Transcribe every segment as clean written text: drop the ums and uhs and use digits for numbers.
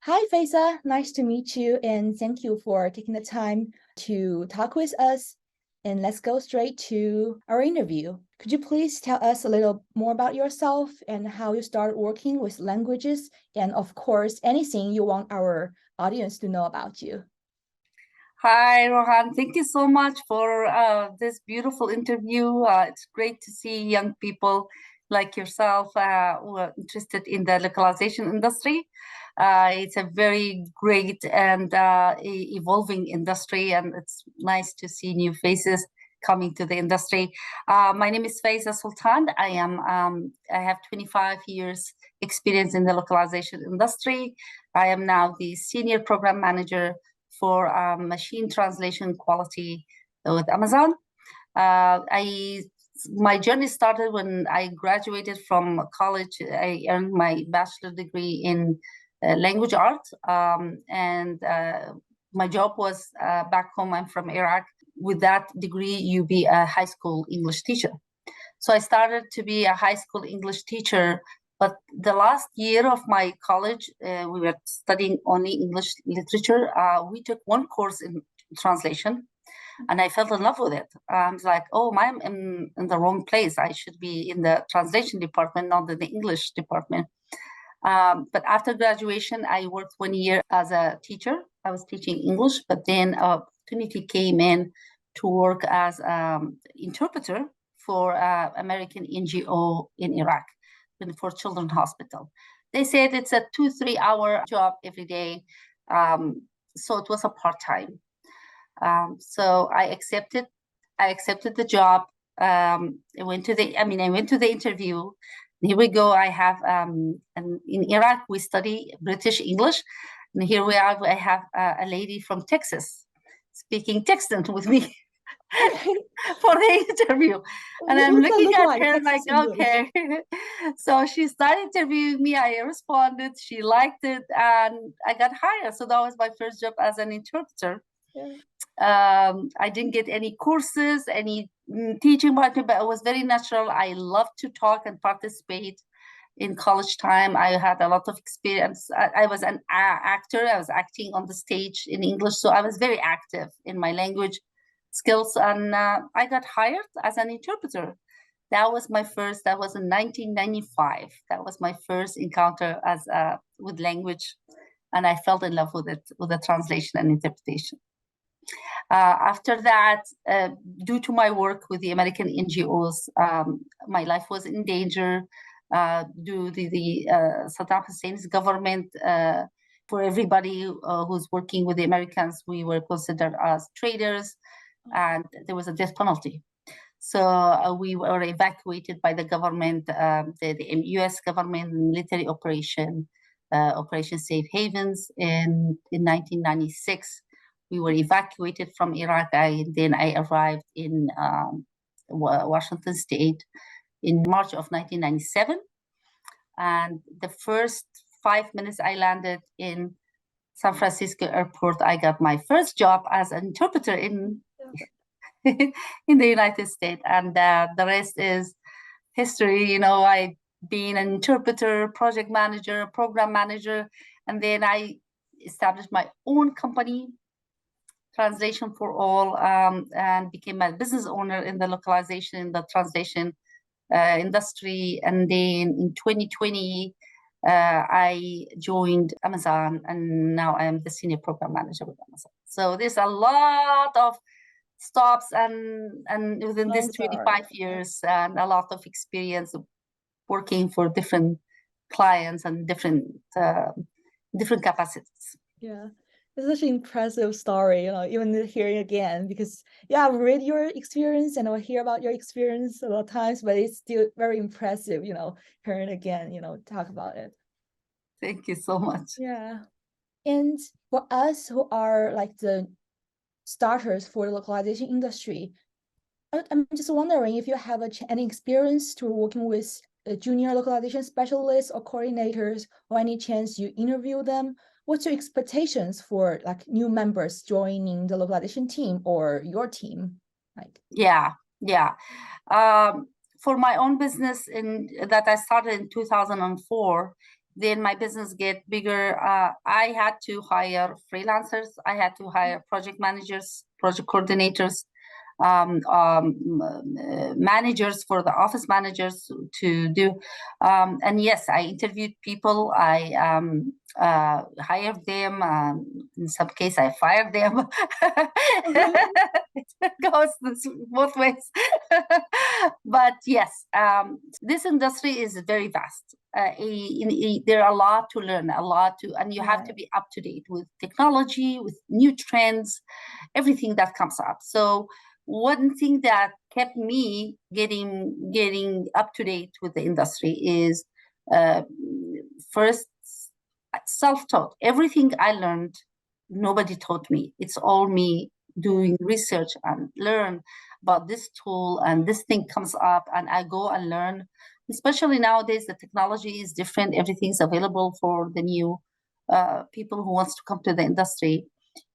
Hi, Faiza. Nice to meet you, and thank you for taking the time to talk with us. And let's go straight to our interview. Could you please tell us a little more about yourself and how you started working with languages? And of course, anything you want our audience to know about you. Hi, Rohan. Thank you so much for this beautiful interview. It's great to see young people like yourself who are interested in the localization industry. It's a very great and evolving industry, and it's nice to see new faces coming to the industry. My name is Faiza Sultan. I have 25 years experience in the localization industry. I am now the senior program manager for machine translation quality with Amazon. My journey started when I graduated from college. I earned my bachelor degree in language art, and my job was back home. I'm from Iraq. With that degree, you be a high school English teacher. So I started to be a high school English teacher. But the last year of my college, we were studying only English literature. We took one course in translation, and I fell in love with it. I was like, oh, I'm in the wrong place. I should be in the translation department, not in the English department. But after graduation, I worked 1 year as a teacher. I was teaching English, but then an opportunity came in to work as an interpreter for American NGO in Iraq, for Children's Hospital. They said it's a 2-3 hour job every day. So it was a part-time. So I accepted the job. I went to the interview. Here we go. I have, and in Iraq, we study British English. And here we are, I have a lady from Texas speaking Texan with me. For the interview, and I'm looking at her like, okay. So she started interviewing me. I responded. She liked it, and I got hired. So that was my first job as an interpreter. Yeah. I didn't get any courses, any teaching, but it was very natural. I love to talk and participate. In college time, I had a lot of experience. I was an actor. I was acting on the stage in English, so I was very active in my language skills, and I got hired as an interpreter. That was in 1995. That was my first encounter with language, and I fell in love with it, with the translation and interpretation. After that, due to my work with the American NGOs, my life was in danger due to the Saddam Hussein's government. For everybody who's working with the Americans, we were considered as traitors, and there was a death penalty. So we were evacuated by the government, the U.S. government military Operation Safe Havens in 1996. We were evacuated from Iraq. Then I arrived in Washington State in March of 1997. And the first 5 minutes I landed in San Francisco airport, I got my first job as an interpreter in in the United States. And the rest is history. You know, I been an interpreter, project manager, program manager, and then I established my own company, Translation for All, and became a business owner in the localization, in the translation industry. And then in 2020, I joined Amazon, and now I am the senior program manager with Amazon. So there's a lot of stops and within this 25 years, and a lot of experience working for different clients and different capacities. Yeah. It's such an impressive story, even hearing again, because I've read your experience and I hear about your experience a lot of times, but it's still very impressive, hearing again, talk about it. Thank you so much. Yeah. And for us who are like the starters for the localization industry, I'm just wondering if you have any experience to working with junior localization specialists or coordinators, or any chance you interview them. What's your expectations for like new members joining the localization team or your team? Yeah. For my own business that I started in 2004, Then my business get bigger. I had to hire freelancers. I had to hire project managers, project coordinators, managers for the office managers to do. And yes, I interviewed people. I hired them. In some case, I fired them. It goes both ways. But yes, this industry is very vast. There are a lot to learn, and you have to be up to date with technology, with new trends, everything that comes up. So one thing that kept me getting up to date with the industry is first self-taught. Everything I learned, nobody taught me. It's all me doing research and learn about this tool, and this thing comes up and I go and learn. Especially nowadays, the technology is different. Everything's available for the new people who wants to come to the industry.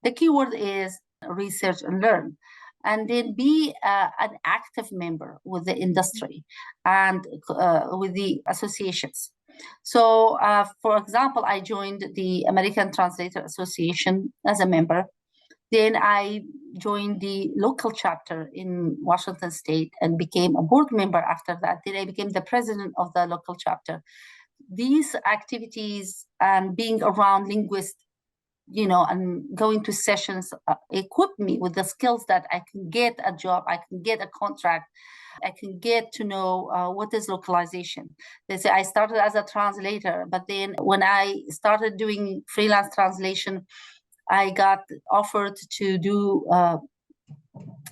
The keyword is research and learn, and then be an active member with the industry and with the associations. So, for example, I joined the American Translator Association as a member. Then I joined the local chapter in Washington State and became a board member after that. Then I became the president of the local chapter. These activities and being around linguists, and going to sessions equip me with the skills that I can get a job, I can get a contract, I can get to know what is localization. They say I started as a translator, but then when I started doing freelance translation, I got offered to do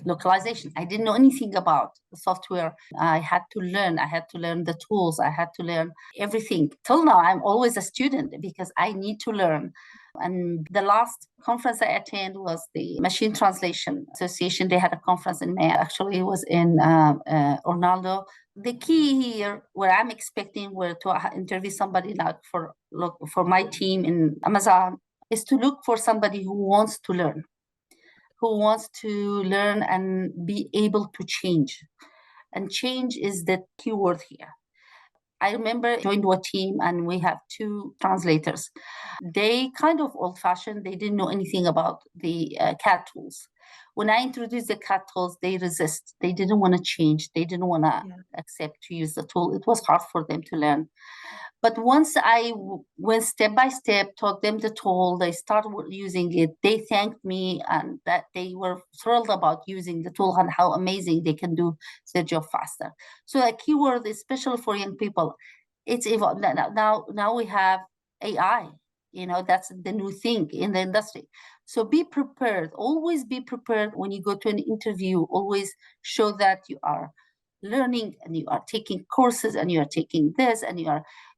localization. I didn't know anything about the software. I had to learn the tools, I had to learn everything. Till now, I'm always a student because I need to learn. And the last conference I attended was the Machine Translation Association. They had a conference in May. Actually, it was in Orlando. The key here, where I'm expecting to interview somebody like for my team in Amazon, is to look for somebody who wants to learn, and be able to change. And change is the keyword here. I remember I joined a team and we have 2 translators. They kind of old-fashioned. They didn't know anything about the CAD tools. When I introduced the CAD tools, they resist. They didn't want to change. They didn't want to accept to use the tool. It was hard for them to learn. But once I went step by step, taught them the tool, they started using it. They thanked me and that they were thrilled about using the tool and how amazing they can do their job faster. So a keyword, especially for young people, it's evolved. Now we have AI. That's the new thing in the industry. So be prepared. Always be prepared when you go to an interview. Always show that you are learning and you are taking courses and you are taking this and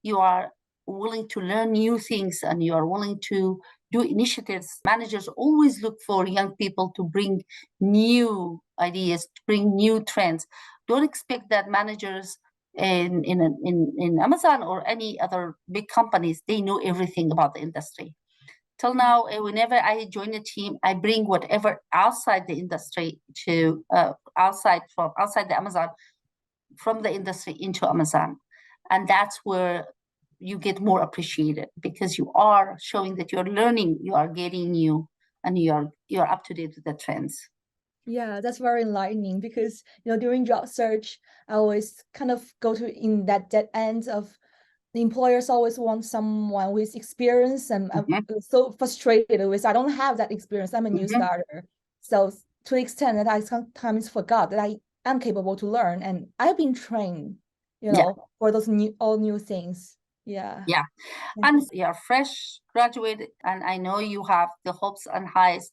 you are willing to learn new things and you are willing to do initiatives. Managers always look for young people to bring new ideas, to bring new trends. Don't expect that managers in Amazon or any other big companies, they know everything about the industry. Till now, whenever I join a team, I bring whatever outside the industry to outside the Amazon, from the industry into Amazon. And that's where you get more appreciated because you are showing that you're learning, you are getting new, and you're up to date with the trends. Yeah, that's very enlightening because, during job search, I always kind of go to in that dead end of the employers always want someone with experience, and I'm so frustrated with I don't have that experience. I'm a new starter. So to the extent that I sometimes forgot that I am capable to learn and I've been trained, for those all new things. Yeah. Yeah. And you're fresh graduated, and I know you have the hopes and highs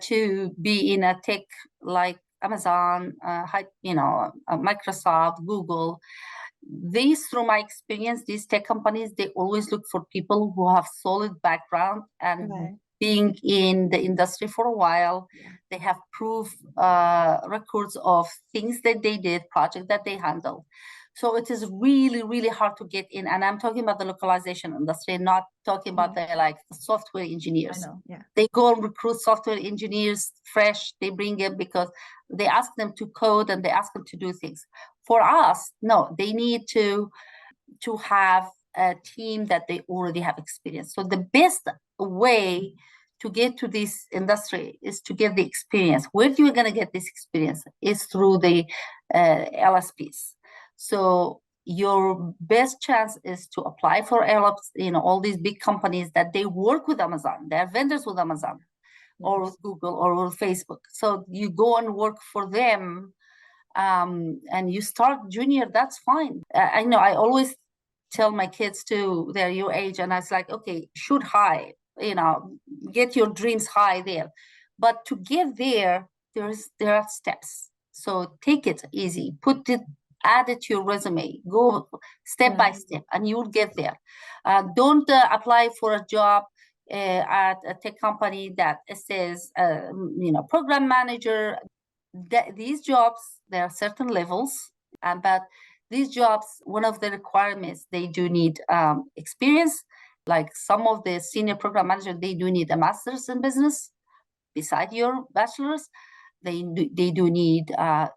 to be in a tech like Amazon, Microsoft, Google. Through my experience, these tech companies, they always look for people who have solid background and being in the industry for a while. They have proof records of things that they did, projects that they handled. So it is really, really hard to get in. And I'm talking about the localization industry, not talking about the software engineers. I know, yeah. They go and recruit software engineers fresh. They bring them because they ask them to code and they ask them to do things. For us, no, they need to have a team that they already have experience. So the best way to get to this industry is to get the experience. Where you're going to get this experience is through the LSPs. So your best chance is to apply for LSPs, all these big companies that they work with Amazon. They're vendors with Amazon or with Google or with Facebook. So you go and work for them, and you start junior, that's fine. I know I always tell my kids too, they're your age, and I was like, okay, shoot high, get your dreams high there. But to get there, there are steps. So take it easy, add it to your resume, go step by step, and you'll get there. Don't apply for a job at a tech company that says, program manager. These jobs, there are certain levels, but these jobs, one of the requirements, they do need experience. Like some of the senior program managers, they do need a master's in business beside your bachelor's. They do need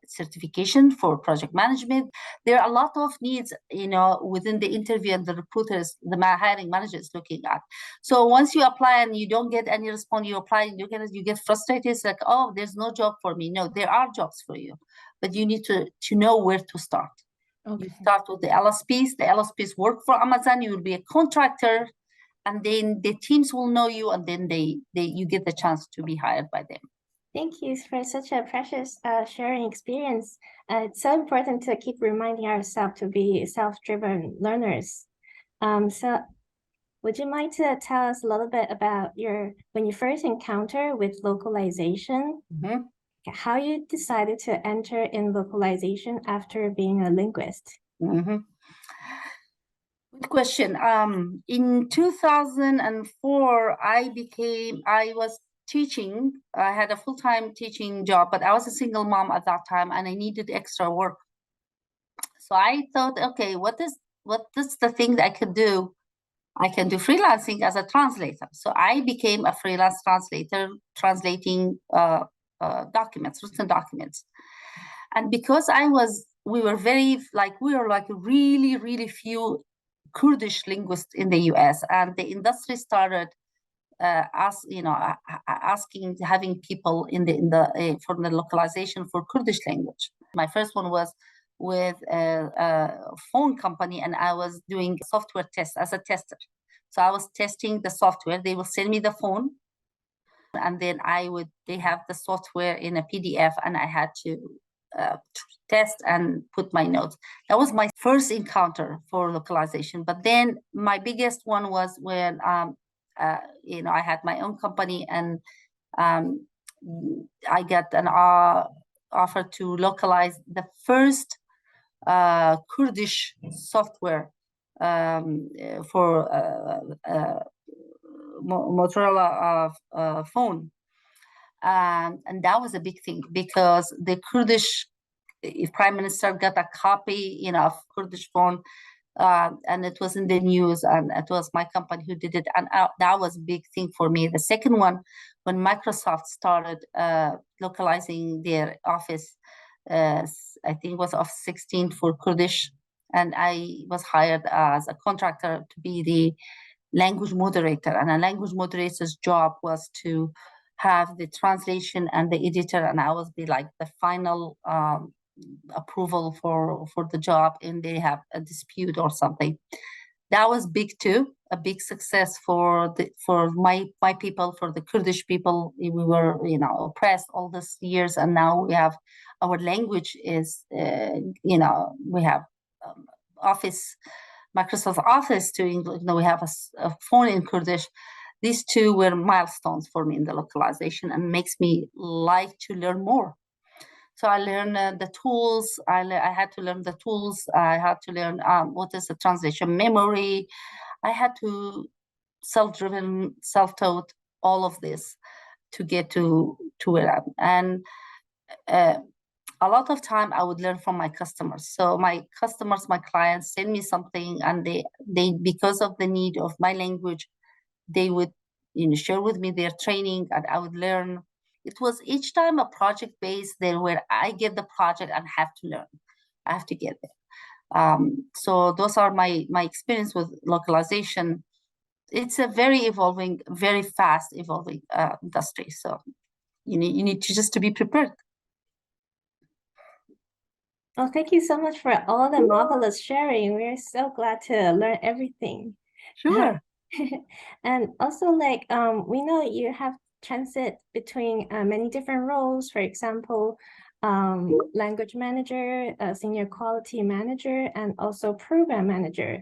certification for project management. There are a lot of needs, within the interview, and the recruiters, the hiring managers looking at. So once you apply and you don't get any response, you apply and you get frustrated. It's like, oh, there's no job for me. No, there are jobs for you, but you need to know where to start. Okay. You start with the LSPs. The LSPs work for Amazon. You will be a contractor, and then the teams will know you, and then you get the chance to be hired by them. Thank you for such a precious sharing experience. It's so important to keep reminding ourselves to be self-driven learners. So would you mind to tell us a little bit about when you first encounter with localization, how you decided to enter in localization after being a linguist? Good question. In 2004, I was teaching. I had a full-time teaching job, but I was a single mom at that time, and I needed extra work. So I thought, okay, what is the thing that I could do? I can do freelancing as a translator. So I became a freelance translator, translating documents, written documents. And because we were really, really few Kurdish linguists in the US, and the industry started asking, having people for the localization for Kurdish language. My first one was with a phone company, and I was doing software tests as a tester. So I was testing the software. They will send me the phone, and then they have the software in a PDF, and I had to test and put my notes. That was my first encounter for localization. But then my biggest one was when I had my own company, and I got an offer to localize the first Kurdish software for Motorola phone. And that was a big thing, because the Kurdish prime minister got a copy, of Kurdish phone, and it was in the news, and it was my company who did it, and that was a big thing for me. The second one, when Microsoft started localizing their Office, I think it was Office 16 for Kurdish, and I was hired as a contractor to be the language moderator. And a language moderator's job was to have the translation and the editor, and I was be like the final approval for the job, and they have a dispute or something. That was big too, a big success for my people, for the Kurdish people. We were oppressed all these years, and now we have our language is we have Office, Microsoft Office to English. We have a phone in Kurdish. These two were milestones for me in the localization, and makes me like to learn more. So I learned the tools. I had to learn the tools. I had to learn what is the translation memory. I had to self-driven, self-taught all of this to get to where I'm. And a lot of time I would learn from my customers. So my customers, my clients send me something, and they because of the need of my language, they would share with me their training, and I would learn. It was each time a project based there, where I get the project and have to learn. I have to get there. So those are my experience with localization. It's a very evolving, very fast evolving industry. So you need to just to be prepared. Well, thank you so much for all the marvelous sharing. We're so glad to learn everything. Sure. And also, like, we know you have transit between many different roles. For example, language manager, senior quality manager, and also program manager.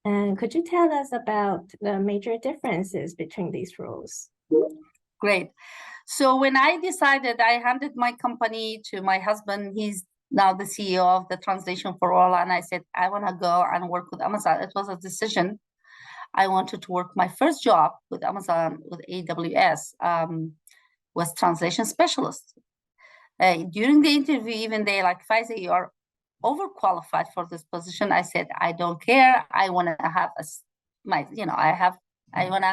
And could you tell us about the major differences between these roles? Great. So when I decided, I handed my company to my husband. He's now the CEO of the Translation for All, and I said, I want to go and work with Amazon. It was a decision. I wanted to work. My first job with Amazon, with AWS, was translation specialist. During the interview, even they like, Faiza, you are overqualified for this position. I said, I don't care. I want to have I want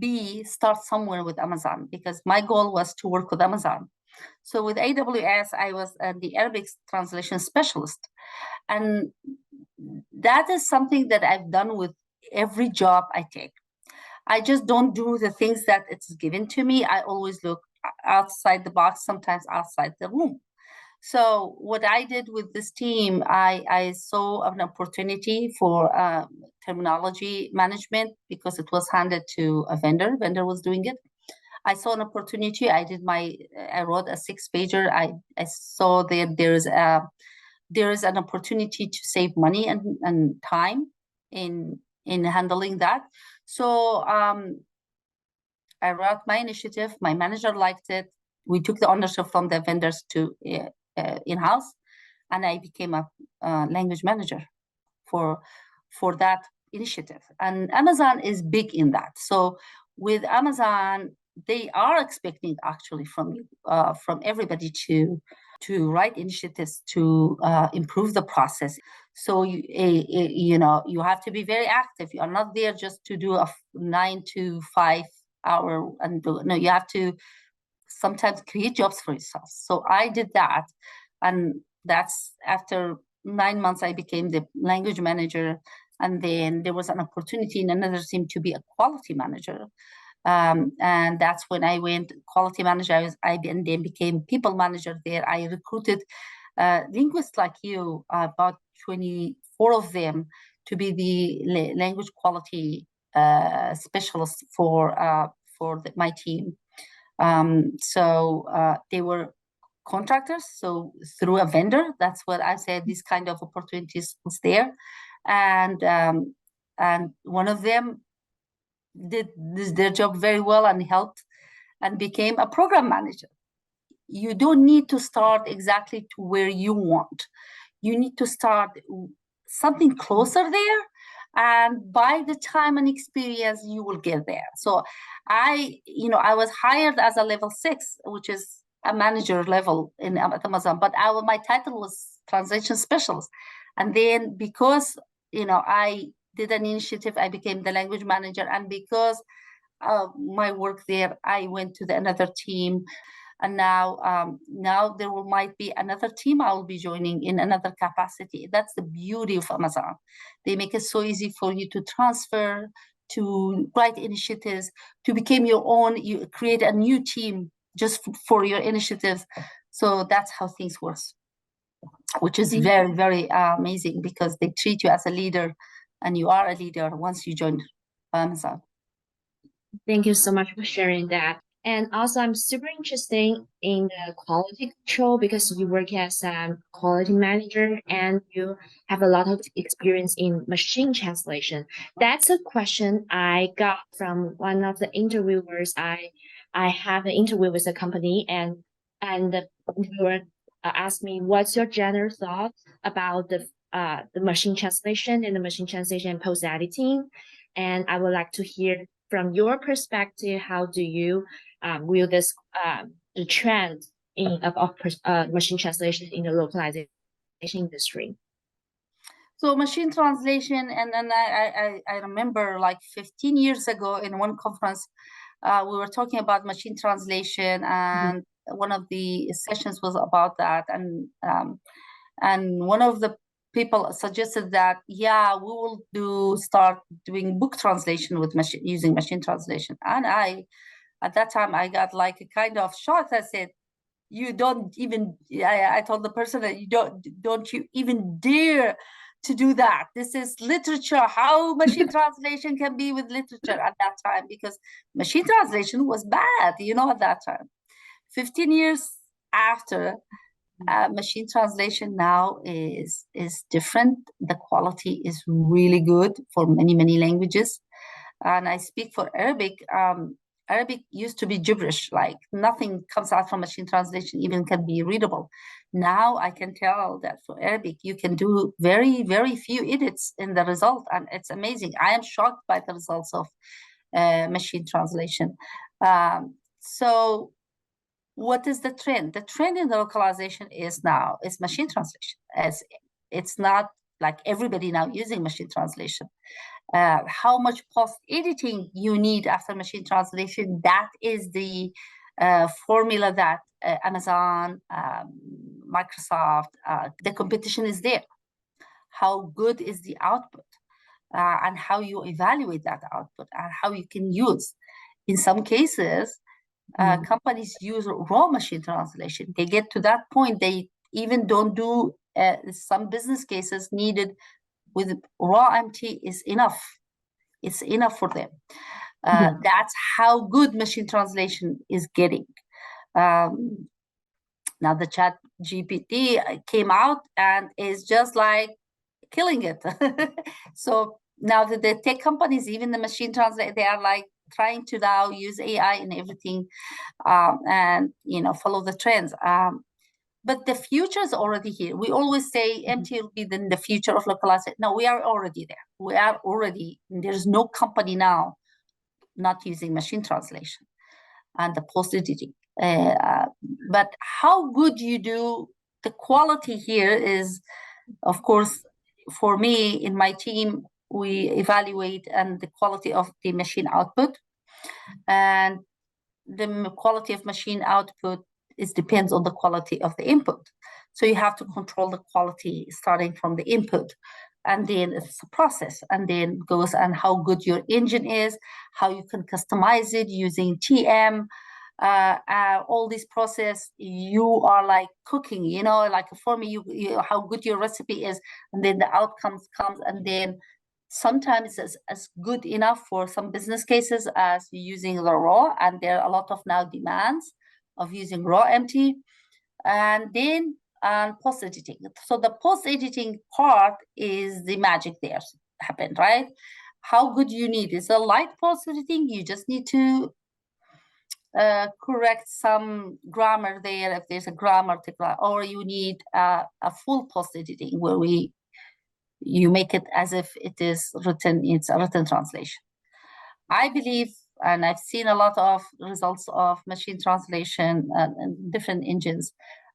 to start somewhere with Amazon, because my goal was to work with Amazon. So with AWS, I was the Arabic translation specialist. And that is something that I've done with every job I take. I just don't do the things that it's given to me. I always look outside the box, sometimes outside the room. So what I did with this team, I saw an opportunity for terminology management, because it was handed to a vendor. Vendor was doing it. I saw an opportunity. I wrote a 6-pager. I saw that there is an opportunity to save money and time in handling that. So I wrote my initiative. My manager liked it. We took the ownership from the vendors to in-house, and I became a language manager for that initiative. And Amazon is big in that. So with Amazon, they are expecting actually from everybody to write initiatives to improve the process. So you have to be very active. You are not there just to do a 9 to 5 hour and no, you have to sometimes create jobs for yourself. So I did that, and that's after 9 months I became the language manager, and then there was an opportunity in another team to be a quality manager. And that's when I went quality manager. I then became people manager there. I recruited linguists like you, about 24 of them, to be the language quality specialist for my team. So they were contractors, so through a vendor. That's what I said. These kind of opportunities was there, and one of them did their job very well and helped and became a program manager. You don't need to start exactly to where you want. You need to start something closer there, and by the time and experience you will get there. So I was hired as a level 6, which is a manager level at Amazon, but my title was translation specialist. And then because I did an initiative, I became the language manager, and because of my work there, I went to another team. And now there might be another team I will be joining in another capacity. That's the beauty of Amazon. They make it so easy for you to transfer, to write initiatives, to become your own. You create a new team just for your initiatives. So that's how things work, which is very, very amazing, because they treat you as a leader, and you are a leader once you join Amazon. Thank you so much for sharing that. And also, I'm super interested in the quality control, because you work as a quality manager and you have a lot of experience in machine translation. That's a question I got from one of the interviewers. I have an interview with a company, and the interviewer asked me, "What's your general thought about the machine translation and the machine translation and post editing?" And I would like to hear from your perspective, how do you view this the trend of machine translation in the localization industry? So machine translation, and then I remember like 15 years ago in one conference, we were talking about machine translation, and one of the sessions was about that, and one of the people suggested that, yeah, we will start doing book translation with using machine translation. And at that time, I got like a kind of shock. I said, you don't even, I told the person that you don't you even dare to do that. This is literature. How machine translation can be with literature at that time, because machine translation was bad, at that time. 15 years after, machine translation now is different. The quality is really good for many languages. And I speak for Arabic. Arabic used to be gibberish, like nothing comes out from machine translation even can be readable. Now I can tell that for Arabic, you can do very few edits in the result, and it's amazing. I am shocked by the results of machine translation. So what is the trend? The trend in the localization is machine translation. As it's not like everybody now using machine translation. How much post-editing you need after machine translation, that is the formula that Amazon, Microsoft, the competition is there. How good is the output, and how you evaluate that output, and how you can use. In some cases, companies use raw machine translation. They get to that point, they even don't do some business cases needed with raw MT is enough. It's enough for them. That's how good machine translation is getting. Now the chat GPT came out and is just like killing it. So now the tech companies, even the machine translate, they are like trying to now use AI in everything, and follow the trends. But the future is already here. We always say MT will be the future of localization. No, we are already there. We are already, there's no company now not using machine translation and the post-editing. But how good you do, the quality here is, of course, for me, in my team, we evaluate and the quality of the machine output. And the quality of machine output depends on the quality of the input. So you have to control the quality starting from the input, and then it's a process, and then goes on how good your engine is, how you can customize it using TM, all this process. You are like cooking, like for me, you how good your recipe is, and then the outcomes comes, and then sometimes it's as good enough for some business cases as using the raw, and there are a lot of now demands of using raw MT, and then post-editing. So the post-editing part is the magic there happened, right? How good you need is a light post-editing. You just need to correct some grammar there if there's a grammar, or you need a full post-editing where you make it as if it is written, it's a written translation. I believe, and I've seen a lot of results of machine translation and different engines.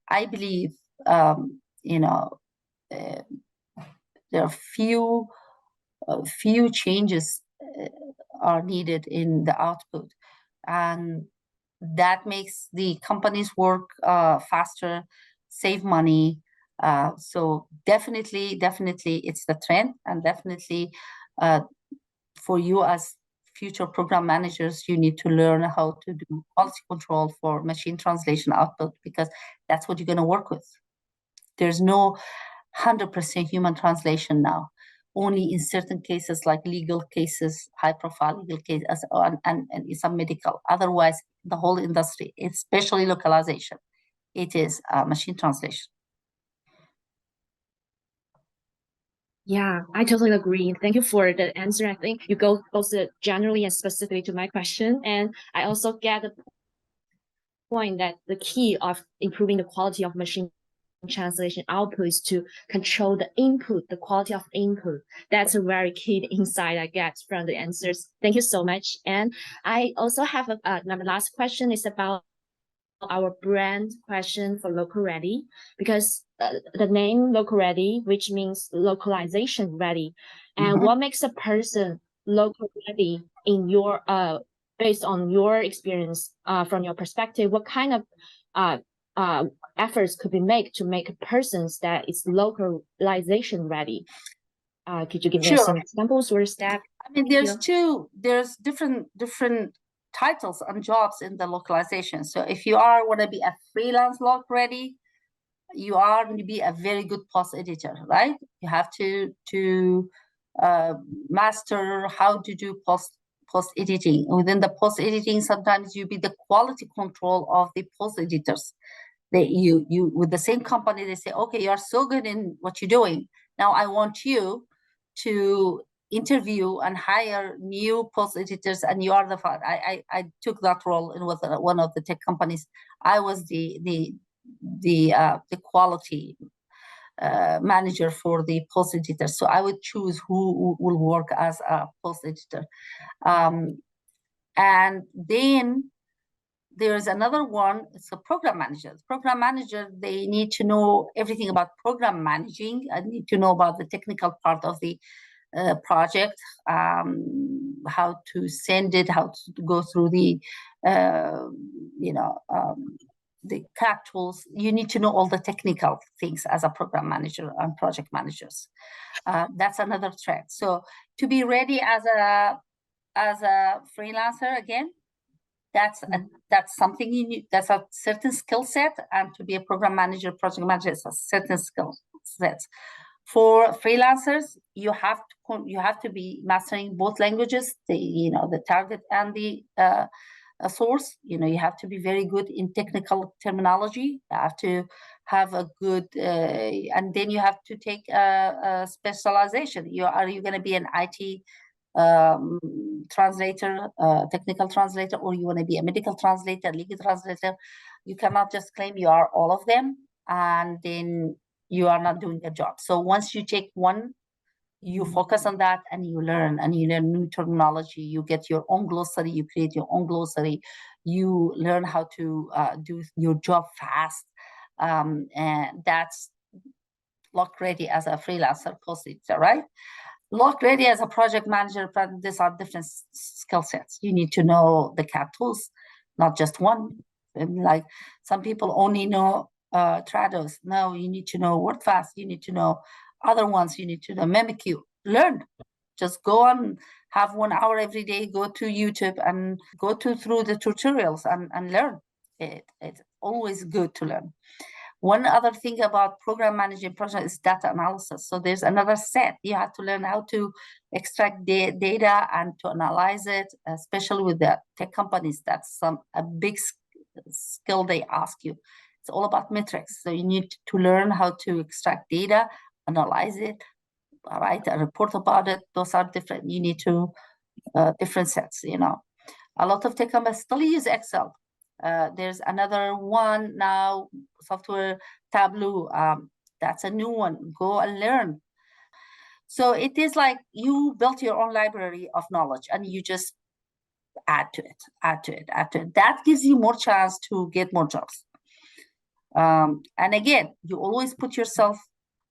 I believe, there are few changes are needed in the output, and that makes the companies work faster, save money. So definitely it's the trend, and definitely for you as future program managers, you need to learn how to do quality control for machine translation output, because that's what you're going to work with. There's no 100% human translation now, only in certain cases like legal cases, high profile legal cases, and some medical. Otherwise, the whole industry, especially localization, it is machine translation. Yeah, I totally agree. Thank you for the answer. I think you go both generally and specifically to my question. And I also get the point that the key of improving the quality of machine translation output is to control the input, the quality of input. That's a very key insight I get from the answers. Thank you so much. And I also have my last question is about our brand question for LocReady, because the name LocReady, which means localization ready, and what makes a person local ready in your based on your experience, from your perspective, what kind of efforts could be made to make persons that is localization ready? Could you give me Sure. some examples or steps? I mean, there's different titles and jobs in the localization. So if you want to be a freelance LocReady, you are going to be a very good post editor, right? You have to master how to do post editing. Within the post editing, sometimes you be the quality control of the post editors. You with the same company, they say, okay, you are so good in what you're doing. Now I want you to interview and hire new post editors, and you are the I took that role in with one of the tech companies. I was the quality manager for the post editor. So I would choose who will work as a post editor. And then there's another one, it's a program manager. The program manager, they need to know everything about program managing. I need to know about the technical part of the project, how to send it, how to go through the, the CAD tools. You need to know all the technical things as a program manager and project managers. That's another thread. So to be ready as a freelancer, again, that's something you need. That's a certain skill set, and to be a program manager, project manager, is a certain skill set. For freelancers, you have to be mastering both languages, the target and the source. You have to be very good in technical terminology. You have to have a good, and then you have to take a specialization. Are you going to be an IT translator, technical translator, or you want to be a medical translator, legal translator? You cannot just claim you are all of them and then you are not doing a job. So once you take one, you focus on that and you learn new terminology. You get your own glossary, you create your own glossary, you learn how to do your job fast. And that's LocReady as a freelancer post editor, right? LocReady as a project manager, these are different skill sets. You need to know the CAD tools, not just one. And like some people only know Trados. No, you need to know WordFast. You need to know other ones. You need to know Mimikyu. Learn. Just go on, have 1 hour every day. Go to YouTube and go through the tutorials and learn. It's always good to learn. One other thing about program managing project is data analysis. So there's another set. You have to learn how to extract data and to analyze it, especially with the tech companies. That's a big skill they ask you. It's all about metrics. So you need to learn how to extract data, analyze it, write a report about it. Those are different. You need to different sets. A lot of tech companies still use Excel. There's another one now, software Tableau. That's a new one. Go and learn. So it is like you built your own library of knowledge and you just add to it. That gives you more chance to get more jobs. And again, you always put yourself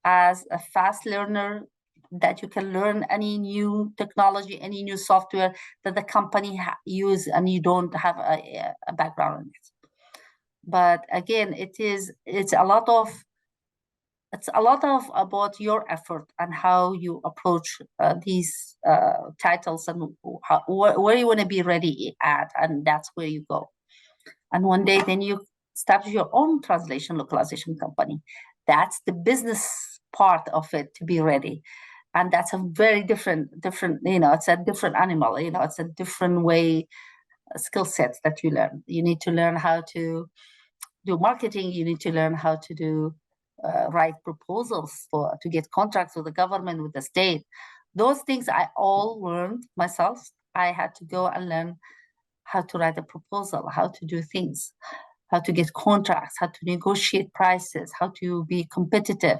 as a fast learner, that you can learn any new technology, any new software that the company use, and you don't have a background in it. But again, it's a lot of about your effort and how you approach these titles and where you want to be ready at, and that's where you go. And one day then you establish your own translation localization company. That's the business part of it, to be ready. And that's a very different, it's a different animal, it's a different way, skill sets that you learn. You need to learn how to do marketing. You need to learn how to do write proposals to get contracts with the government, with the state. Those things I all learned myself. I had to go and learn how to write a proposal, how to do things, how to get contracts, how to negotiate prices, how to be competitive,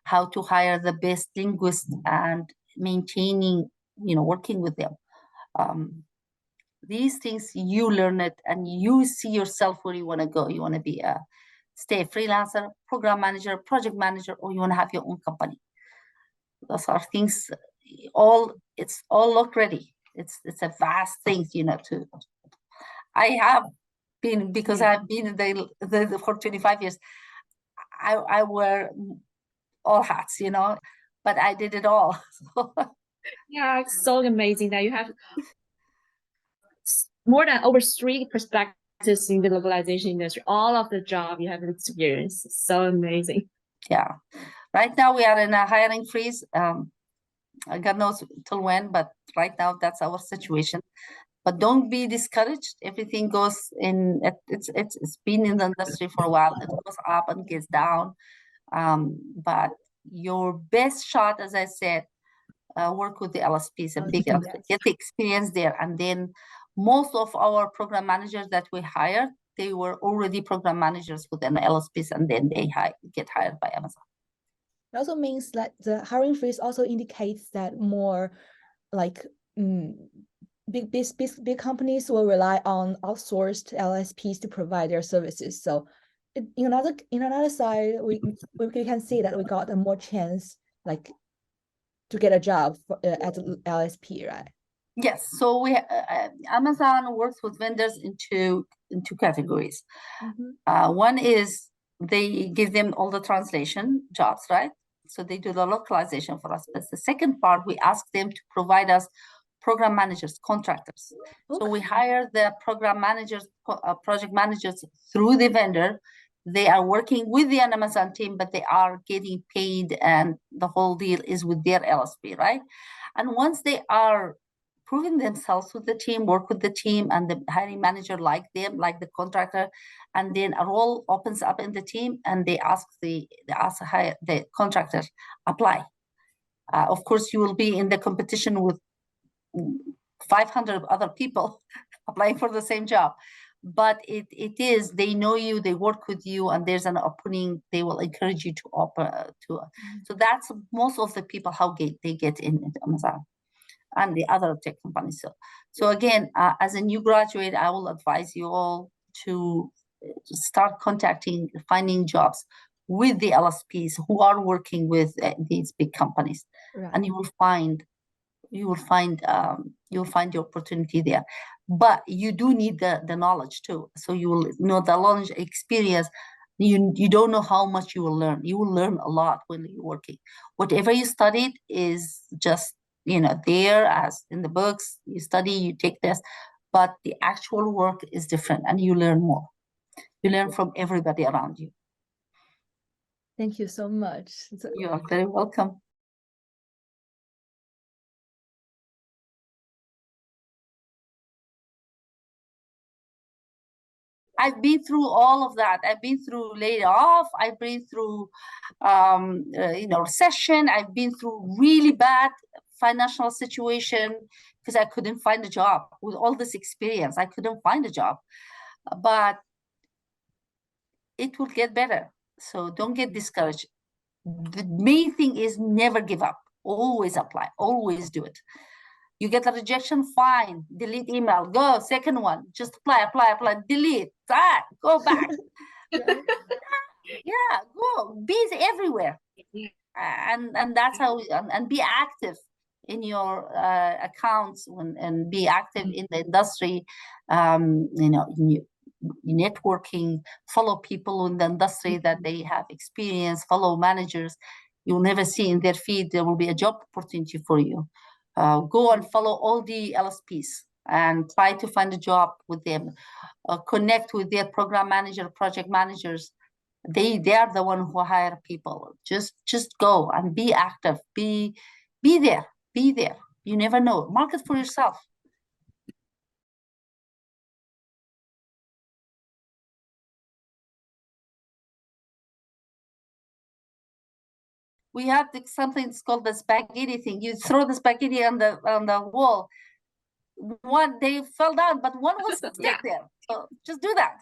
how to hire the best linguists and maintaining, working with them. These things, you learn it and you see yourself where you want to go. You want to be stay a freelancer, program manager, project manager, or you want to have your own company. Those are things, it's all LocReady. It's a vast thing, I have been, because I've been in the for 25 years, I wear all hats, you know, but I did it all. Yeah, it's so amazing that you have more than over 3 perspectives in the localization industry. All of the job you have experience. So amazing. Yeah. Right now we are in a hiring freeze. God knows till when, but right now that's our situation. But don't be discouraged. Everything goes in. It's been in the industry for a while. It goes up and gets down. But your best shot, as I said, work with the LSPs and big LSPs, Yes. get the experience there. And then most of our program managers that we hired, they were already program managers within LSPs, and then they get hired by Amazon. It also means that the hiring freeze also indicates that more like big companies will rely on outsourced LSPs to provide their services. So in another side, we can see that we got a more chance like to get a job at the LSP, right? Yes. So we Amazon works with vendors in two categories. One is they give them all the translation jobs, right? So they do the localization for us. But the second part, we ask them to provide us program managers, contractors. So we hire the program managers, project managers through the vendor. They are working with the Amazon team, but they are getting paid, and the whole deal is with their LSP, right? And once they are proving themselves with the team, work with the team, and the hiring manager like them, like the contractor, and then a role opens up in the team, and they ask the contractor apply. Of course, you will be in the competition with 500 other people applying for the same job, but it is, they know you, they work with you, and there's an opening, they will encourage you to so that's most of the people how they get in Amazon and the other tech companies. So again, as a new graduate, I will advise you all to start finding jobs with the LSPs who are working with these big companies, and you will find the opportunity there. But you do need the knowledge too. So you will know the knowledge, experience. You don't know how much you will learn. You will learn a lot when you're working. Whatever you studied is just there as in the books. You study, you take this, but the actual work is different, and you learn more. You learn from everybody around you. Thank you so much. You are very welcome. I've been through all of that. I've been through laid off. I've been through, recession. I've been through really bad financial situation because I couldn't find a job. With all this experience, I couldn't find a job. But it will get better. So don't get discouraged. The main thing is never give up. Always apply. Always do it. You get a rejection, fine. Delete email. Go, second one. Just apply, delete. Go back. Yeah, go. Be everywhere. And that's how, and be active in your accounts and be active in the industry. Networking, follow people in the industry that they have experience, follow managers. You'll never see in their feed there will be a job opportunity for you. Go and follow all the LSPs and try to find a job with them. Connect with their program manager, project managers. They are the one who hire people. Just go and be active. Be there. You never know. Market for yourself. We have something that's called the spaghetti thing. You throw the spaghetti on the wall. One, they fell down, but one will stick there. So just do that.